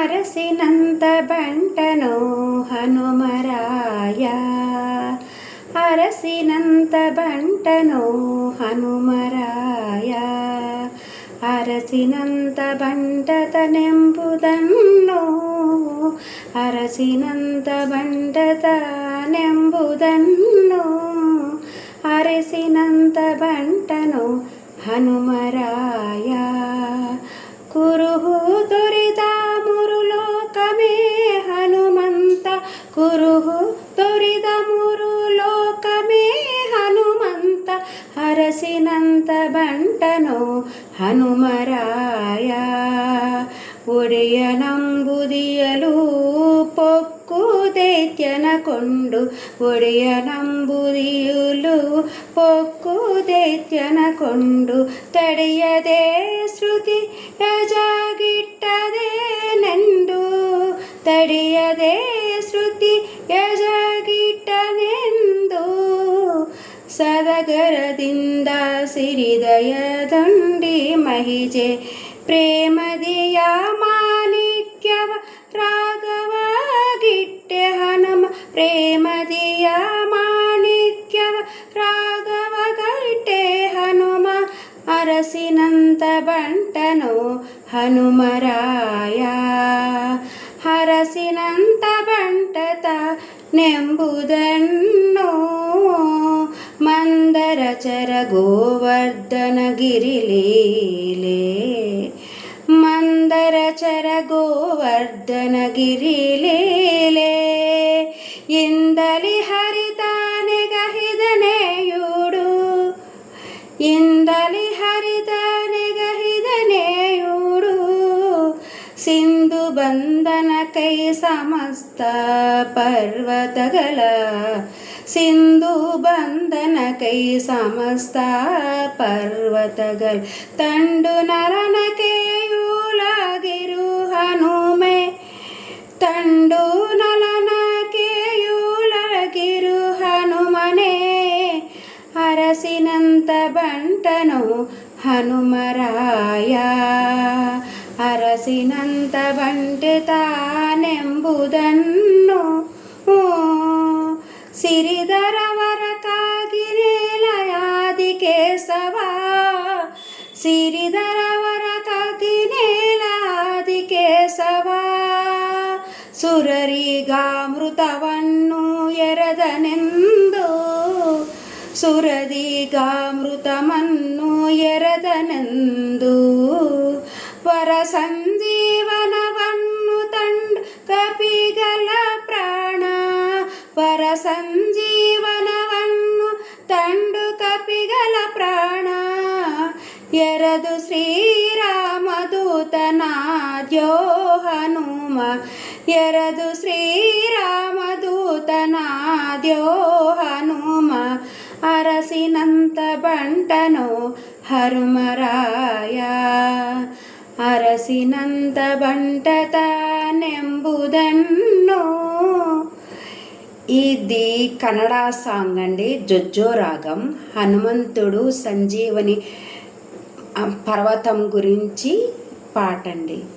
ಅರಸಿನಂತ ಬಂಟನೋ ಹನುಮರಾಯ. ಅರಸಿನಂತ ಬಂಟನೋ ಹನುಮರಾಯ. ಅರಸಿನಂತ ಬಂಟತನೆಂಬುದನ್ನು ಅರಸಿನಂತ ಬಂಟತನೆಂಬುದನ್ನು ಅರಸಿನಂತ ಬಂಟನೋ ಹನುಮರಾಯ. ಕುರುಹು ತೊರೆದ ಮುರುಲೋಕಮೇ ಹನುಮಂತ. ಕುರುಹು ತೊರೆದ ಮುರುಲೋಕಮೇ ಹನುಮಂತ. ಅರಸಿನಂತ ಬಂಟನೋ ಹನುಮರಾಯ. ಒಡೆಯನಂಬುದಿಯಲು ಪೊಕ್ಕು ದೈತ್ಯನ ಕೊಂಡು. ಒಡೆಯನಂಬುದಿಯಲು ಪೊಕ್ಕು ದೈತ್ಯನ ಕೊಂಡು. ತಡೆಯದೆ ಶ್ರುತಿ ಯಜಗಿಟ್ಟದೇನೆಂದು. ತಡೆಯದೆ ಶ್ರುತಿ ಯಜಗಿಟ್ಟನೆಂದು. ಸದಗರದಿಂದ ಸಿರಿದಯದಂಡಿ ಮಹಿಜೆ. ಪ್ರೇಮದಿಯ ಮಾಣಿಕ್ಯವ ರಾಗವಾಗಿಟ್ಟೆ ಹನುಮ. ಪ್ರೇಮದಿಯ ಮಾಣಿಕ್ಯವ ರಾಗವಾಗಿಟ್ಟೆ ಹನುಮ. ಅರಸಿನಂತ ಬಂಟನೋ ಹನುಮರಾಯ. ಅರಸಿನಂತ ಬಂಟತನೆಂಬುದನ್ನು ಮಂದರಚರ ಗೋವರ್ಧನ ಗಿರಿಲೀಲೆ. ಮಂದರಚರ ಗೋವರ್ಧನ ಗಿರಿಲೀಲೆ. ಇಂದಲಿ ಹರಿತಾನೆ ಗಹಿದನೆಯೂಡು. ಇಂದಲಿ ಹರಿತಾನೆ ಗಹಿದನೆಯೂಡು. ಸಿಂಧು ಬಂಧನ ಕೈ ಸಮಸ್ತ ಪರ್ವತಗಳ. ಸಿಂಧು ಬಂಧನ ಕೈ ಸಮಸ್ತ ಪರ್ವತಗಳ. ತಂಡು ನರನ ಕೇಯುಲಾಗಿರು ಹನುಮೆ. ತಂಡು ನಲನ ಕೇಯುಲಾಗಿರು ಹನುಮನೆ. ಅರಸಿನಂತ ಬಂಟನೋ ಹನುಮರಾಯ. ಅರಸಿನಂತ ಬಂಟತನೆಂಬುದನ್ನು ಸಿರಿಧರವರ ಕಾಗಿನೇಲಯಾದಿ ಕೇಶವ. ಸಿರಿಧರವರ ಕಾಗಿನೇಲಾದಿ ಕೇಶವ. ಸುರರಿಗಾಮೃತವನ್ನು ಎರೆದನೆಂದು. ಸುರರಿಗಾಮೃತವನ್ನು ಎರೆದನೆಂದು. ವರ ಸಂಜೀವನವನ್ನು ತಂಡು ಕಪಿಗಳ ಪ್ರಾಣ. ವರ ಸಂಜೀವನವನ್ನು ತಂಡು ಕಪಿಗಳ ಪ್ರಾಣ. ಎರೆದು ಶ್ರೀರಾಮದೂತನಾದ್ಯೋ ಹನುಮ. ಎರೆದು ಶ್ರೀರಾಮದೂತನಾದ್ಯೋ ಹನುಮ. ಅರಸಿನಂತ ಬಂಟನೋ ಹನುಮರಾಯ. ಅರಸಿನಂತ ಬಂಟತನೆಂಬುದನ್ನು. ఇది కన్నడ సాంగ్ అండి. జొజ్జో రాగం. హనుమంతుడు సంజీవని పర్వతం గురించి పాట అండి.